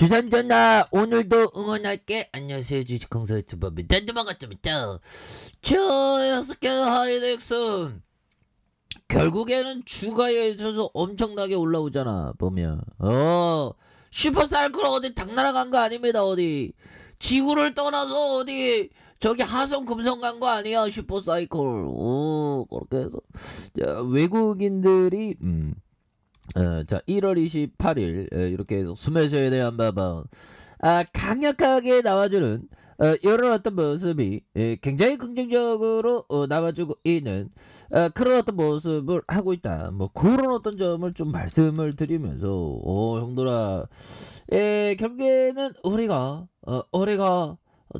주산전화 오늘도 응원할게. 안녕하세요, 주식강사 유튜버입니다. 반갑습니다. 저 6개 하이닉스 결국에는 주가에 있어서 엄청나게 올라오잖아. 보면 슈퍼사이클 어디 당나라 간 거 아닙니다. 어디 지구를 떠나서 어디 저기 하성 금성 간 거 아니야. 슈퍼사이클. 그렇게 해서 자, 외국인들이 자, 1월 28일 이렇게 해서 스매셔에 대한 부분 강력하게 나와주는 이런 어떤 모습이 굉장히 긍정적으로 나와주고 있는 그런 어떤 모습을 하고 있다. 뭐 그런 어떤 점을 좀 말씀을 드리면서 형들아, 결국에는 우리가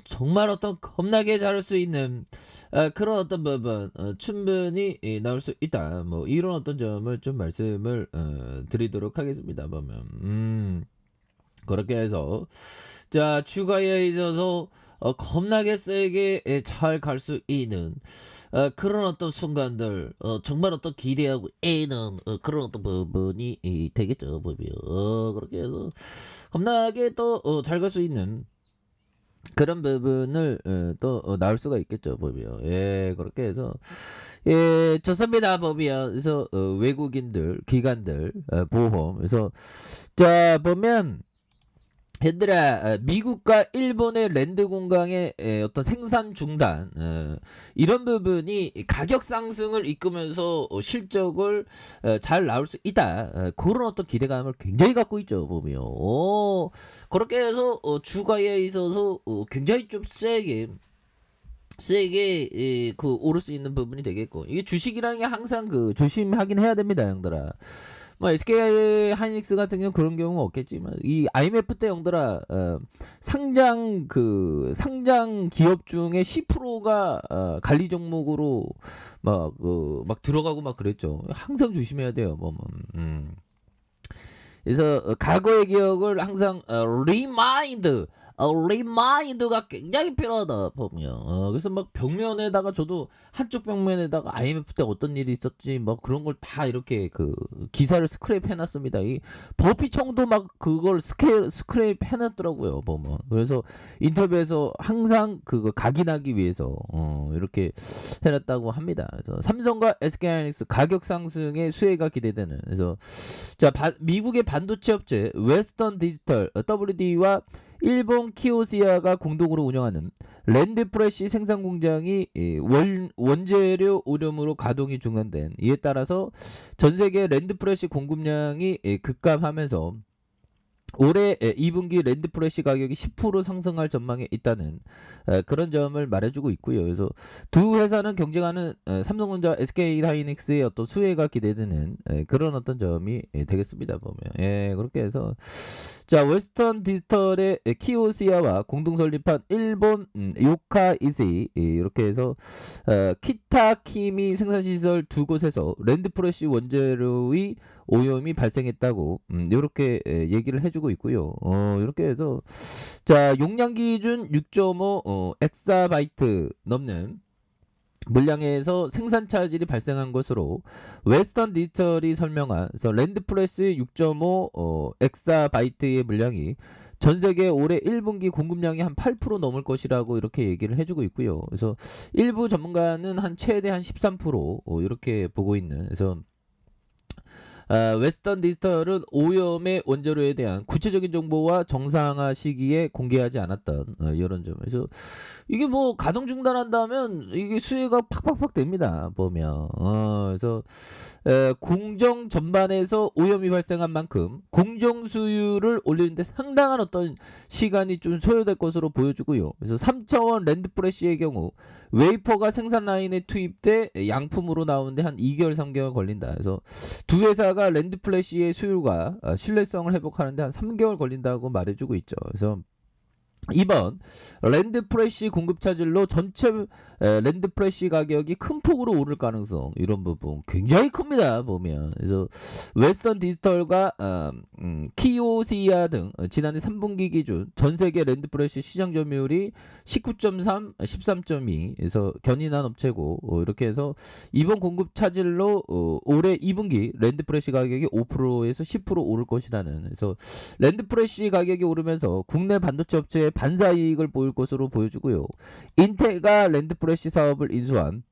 정말 어떤 겁나게 잘할 수 있는 그런 어떤 부분 충분히 나올 수 있다. 뭐 이런 어떤 점을 좀 말씀을 드리도록 하겠습니다. 보면 그렇게 해서 자, 주가에 있어서 겁나게 세게 잘 갈 수 있는 그런 어떤 순간들, 정말 어떤 기대하고 있는 그런 어떤 부분이 되겠죠. 보면 그렇게 해서 겁나게 또 잘 갈 수 있는 그런 부분을 또 나올 수가 있겠죠. 보면 그렇게 해서 좋습니다. 보면 그래서 외국인들 기관들 보험, 그래서 자 보면 얘들아, 미국과 일본의 랜드 공강의 어떤 생산 중단, 이런 부분이 가격 상승을 이끌면서 실적을 잘 나올 수 있다. 그런 어떤 기대감을 굉장히 갖고 있죠. 보면 그렇게 해서 주가에 있어서 굉장히 좀 세게 그 오를 수 있는 부분이 되겠고, 이게 주식이라는 게 항상 그 조심하긴 해야 됩니다, 형들아. 뭐 SK 하이닉스 같은 경우 그런 경우는 없겠지만, 이 IMF 때 형들아, 상장 기업 중에 10%가 관리 종목으로 막 들어가고 막 그랬죠. 항상 조심해야 돼요. 그래서 과거의 기억을 항상 리마인드가 굉장히 필요하다. 보면 그래서 막 벽면에다가 저도 한쪽 벽면에다가 IMF 때 어떤 일이 있었지 막 그런 걸 다 이렇게 그 기사를 스크랩 해놨습니다. 이 버피청도 막 그걸 스크랩 해놨더라고요. 보면 그래서 인터뷰에서 항상 그거 각인하기 위해서 이렇게 해놨다고 합니다. 그래서 삼성과 SK하이닉스 가격 상승의 수혜가 기대되는, 그래서 자, 미국의 반도체 업체 웨스턴 디지털 WD와 일본 키오시아가 공동으로 운영하는 랜드 프레시 생산 공장이 원재료 오염으로 가동이 중단된, 이에 따라서 전 세계 랜드 프레시 공급량이 급감하면서 올해 2분기 랜드 프레시 가격이 10% 상승할 전망에 있다는 그런 점을 말해주고 있고요. 그래서 두 회사는 경쟁하는 삼성전자, SK 하이닉스의 어떤 수혜가 기대되는 그런 어떤 점이 되겠습니다. 보면 그렇게 해서 자, 웨스턴 디지털의 키오시아와 공동 설립한 일본 요카이세이, 이렇게 해서 키타키미 생산시설 두 곳에서 랜드 프레시 원재료의 오염이 발생했다고 이렇게 얘기를 해주고 있고요. 이렇게 해서 자, 용량 기준 6.5 엑사바이트 넘는 물량에서 생산 차질이 발생한 것으로 웨스턴 디지털이 설명한, 그래서 랜드 프레스 6.5 엑사바이트의 물량이 전 세계 올해 1분기 공급량이 한 8% 넘을 것이라고 이렇게 얘기를 해주고 있고요. 그래서 일부 전문가는 최대 한 13% 이렇게 보고 있는, 그래서 웨스턴 디지털은 오염의 원재료에 대한 구체적인 정보와 정상화 시기에 공개하지 않았던 이런 점에서 이게 뭐 가동 중단한다면 이게 수혜가 팍팍팍 됩니다. 보면 그래서 공정 전반에서 오염이 발생한 만큼 공정 수율을 올리는데 상당한 어떤 시간이 좀 소요될 것으로 보여주고요. 그래서 3차원 랜드 프레시의 경우 웨이퍼가 생산 라인에 투입돼 양품으로 나오는데 한 2개월 3개월 걸린다. 그래서 두 회사가 랜드 플래시의 수율과 신뢰성을 회복하는데 한 3개월 걸린다고 말해주고 있죠. 그래서 2번 랜드 프레시 공급 차질로 전체 랜드 프레시 가격이 큰 폭으로 오를 가능성, 이런 부분 굉장히 큽니다 보면. 그래서 웨스턴 디지털과 키오시아 등 지난해 3분기 기준 전 세계 랜드 프레시 시장 점유율이 19.3, 13.2에서 견인한 업체고, 이렇게 해서 이번 공급 차질로 올해 2분기 랜드 프레시 가격이 5%에서 10% 오를 것이라는. 그래서 랜드 프레시 가격이 오르면서 국내 반도체 업체의 반사 이익을 보일 것으로 보여주고요. 인텔가 랜드 프레시 사업을 인수한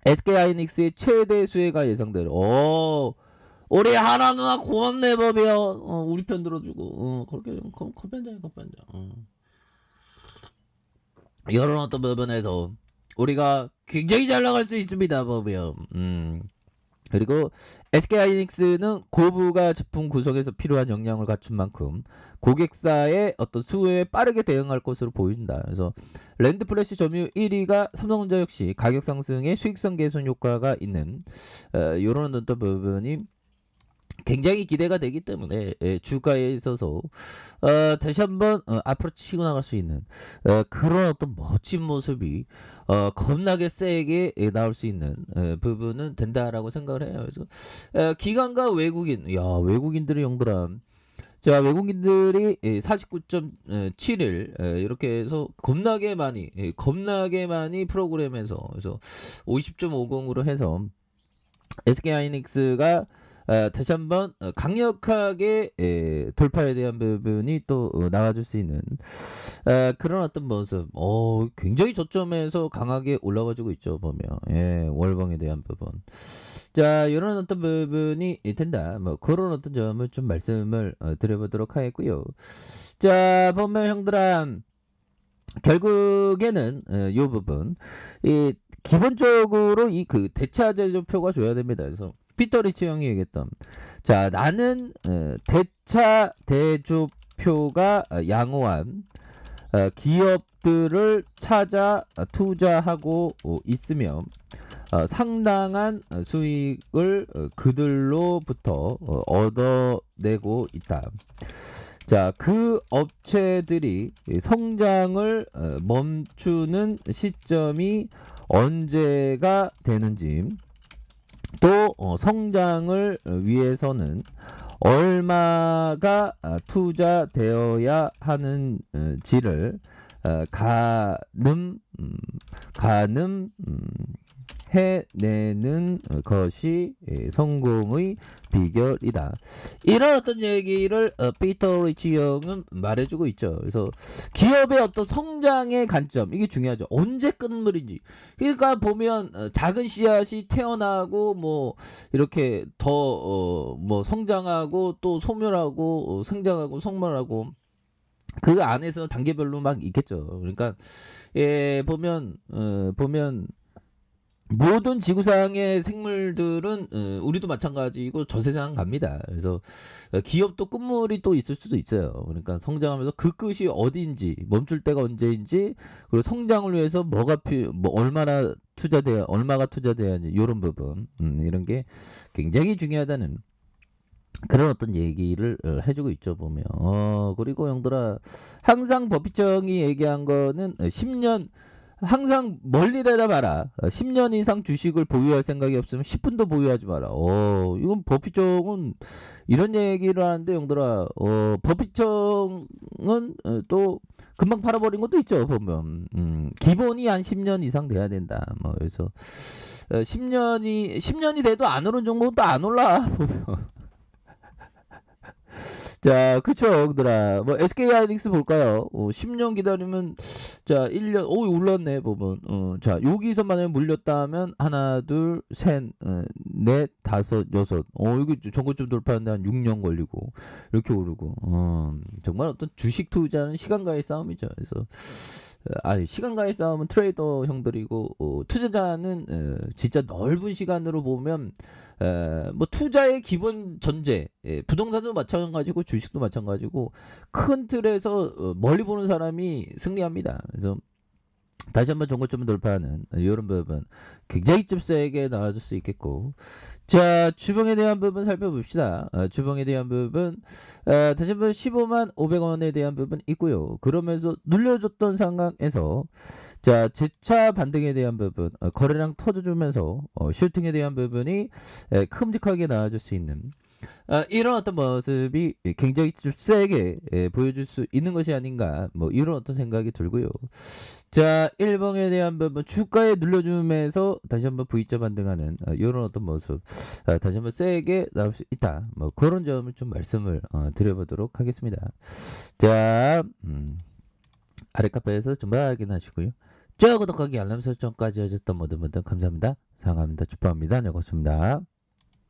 SK하이닉스의 최대 수혜가 예상되는. 우리 하나 누나 고맙네 법이요. 우리 편 들어주고. 그렇게 좀 컵변장이. 이런 어떤 부분에서 우리가 굉장히 잘 나갈 수 있습니다 법이요. 그리고 SK하이닉스는 고부가 제품 구성에서 필요한 역량을 갖춘 만큼 고객사의 어떤 수요에 빠르게 대응할 것으로 보인다. 그래서 랜드 플래시 점유율 1위가 삼성전자 역시 가격 상승에 수익성 개선 효과가 있는 이런 어떤 부분이 굉장히 기대가 되기 때문에 주가에 있어서 다시 한번 앞으로 치고 나갈 수 있는 그런 어떤 멋진 모습이 겁나게 세게 나올 수 있는 부분은 된다라고 생각을 해요. 그래서 기관과 외국인, 외국인들이 영들아. 자, 외국인들이 49.7일 이렇게 해서 겁나게 많이 프로그램에서, 그래서 50.50으로 해서 SK하이닉스가 다시 한번 강력하게 돌파에 대한 부분이 또 나와줄 수 있는 그런 어떤 모습. 굉장히 저점에서 강하게 올라와주고 있죠 보면. 월봉에 대한 부분. 자, 이런 어떤 부분이 된다. 뭐 그런 어떤 점을 좀 말씀을 드려보도록 하겠고요. 자, 보면 형들아, 결국에는 이 부분, 이 기본적으로 이 그 대차 제조표가 줘야 됩니다. 그래서 피터 리치 형이 얘기했던, 자, 나는 대차 대조표가 양호한 기업들을 찾아 투자하고 있으며 상당한 수익을 그들로부터 얻어내고 있다. 자, 그 업체들이 성장을 멈추는 시점이 언제가 되는지, 또 성장을 위해서는 얼마가 투자되어야 하는지를 해내는 것이 성공의 비결이다. 이런 어떤 얘기를 피터 리치 형은 말해주고 있죠. 그래서 기업의 어떤 성장의 관점, 이게 중요하죠. 언제 끝물인지. 그러니까 보면 작은 씨앗이 태어나고 뭐 이렇게 더 뭐 성장하고 또 소멸하고 성장하고 성멸하고 그 안에서 단계별로 막 있겠죠. 그러니까 보면 모든 지구상의 생물들은 우리도 마찬가지고 저 세상 갑니다. 그래서 기업도 끝물이 또 있을 수도 있어요. 그러니까 성장하면서 그 끝이 어디인지, 멈출 때가 언제인지, 그리고 성장을 위해서 얼마가 투자돼야 하는지, 이런 부분, 이런 게 굉장히 중요하다는 그런 어떤 얘기를 해주고 있죠 보면. 그리고 형들아, 항상 법희청이 얘기한 거는 10년, 항상 멀리 내다봐라. 10년 이상 주식을 보유할 생각이 없으면 10분도 보유하지 마라. 이건 법희청은 이런 얘기를 하는데, 형들아, 법희청은 또 금방 팔아버린 것도 있죠 보면. 기본이 한 10년 이상 돼야 된다. 뭐 그래서 10년이 돼도 안 오른 종목은 또 안 올라 보면. 자, 그쵸, 형들아. 뭐, SK하이닉스 볼까요? 10년 기다리면, 자, 1년, 올랐네, 보면. 자, 여기서 만약에 물렸다면, 하나, 둘, 셋, 넷, 다섯, 여섯. 이거 전고점 돌파하는데 한 6년 걸리고, 이렇게 오르고. 정말 어떤 주식 투자는 시간과의 싸움이죠. 그래서, 시간과의 싸움은 트레이더 형들이고, 투자자는 진짜 넓은 시간으로 보면 뭐 투자의 기본 전제, 부동산도 마찬가지고 주식도 마찬가지고 큰 틀에서 멀리 보는 사람이 승리합니다. 그래서 다시 한번 종고점을 돌파하는 이런 부분 굉장히 좀 세게 나와줄 수 있겠고, 자 주봉에 대한 부분 살펴봅시다. 주봉에 대한 부분 다시 한번 15만 500원에 대한 부분 있고요. 그러면서 눌려줬던 상황에서 자 재차 반등에 대한 부분 거래량 터져주면서 슈팅에 대한 부분이 큼직하게 나와줄 수 있는 이런 어떤 모습이 굉장히 좀 세게 보여줄 수 있는 것이 아닌가, 뭐 이런 어떤 생각이 들고요. 자, 일봉에 대한 부분 주가에 눌러주면서 다시 한번 V자 반등하는 이런 어떤 모습 다시 한번 세게 나올 수 있다. 뭐 그런 점을 좀 말씀을 드려보도록 하겠습니다. 자, 아래 카페에서 좀 확인하시고요. 저 구독하기 알람 설정까지 하셨던 모든 분들 감사합니다. 사랑합니다. 축복합니다. 네, 고맙습니다.